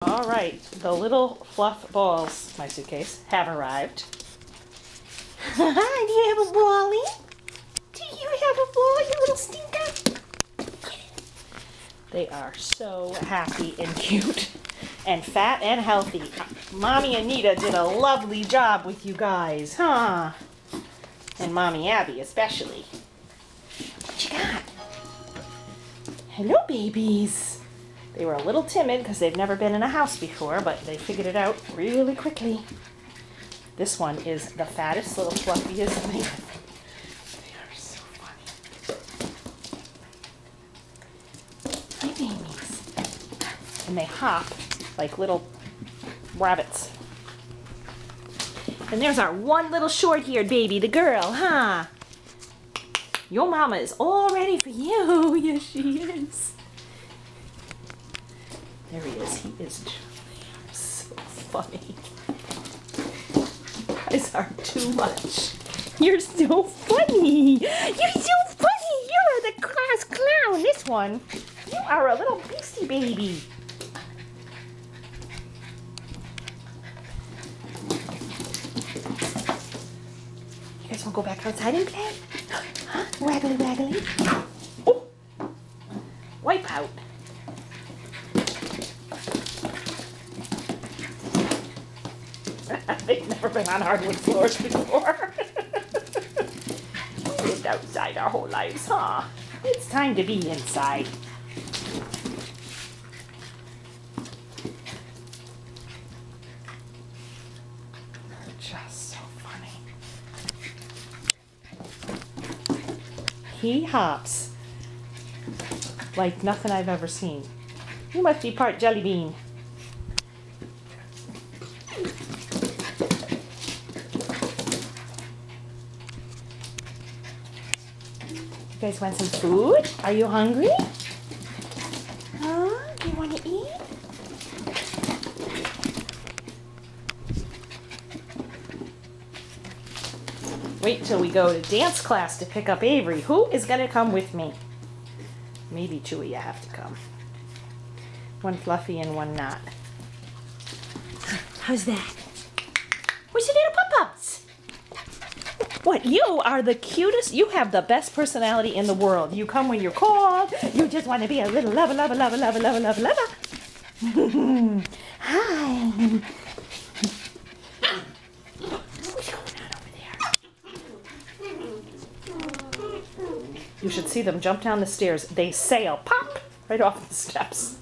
All right, the little fluff balls, my suitcase, have arrived. Do you have a bally? Do you have a ball, you little stinker? They are so happy and cute and fat and healthy. Mommy Anita did a lovely job with you guys, huh? And Mommy Abby especially. What you got? Hello, babies. They were a little timid because they've never been in a house before, but they figured it out really quickly. This one is the fattest, little fluffiest thing. They are so funny. Hi, babies. And they hop like little rabbits. And there's our one little short-haired baby, the girl, huh? Your mama is all ready for you. Yes, she is. There he is. He is so funny. You guys are too much. You're so funny. You're so funny. You are the class clown. This one. You are a little beastie baby. You guys want to go back outside and play? Huh? Waggly, waggly. Oh. Wipe out. They've never been on hardwood floors before. We lived outside our whole lives, huh? It's time to be inside. They're just so funny. He hops like nothing I've ever seen. You must be part jelly bean. You guys want some food? Are you hungry? Huh? Do you want to eat? Wait till we go to dance class to pick up Avery. Who is going to come with me? Maybe two of you have to come. One fluffy and one not. How's that? Where's your little pop-ups? What? You are the cutest. You have the best personality in the world. You come when you're cold. You just want to be a little lover, lover, lover, lover, lover, lover, lover. Hi. What's going on over there? You should see them jump down the stairs. They sail, pop, right off the steps.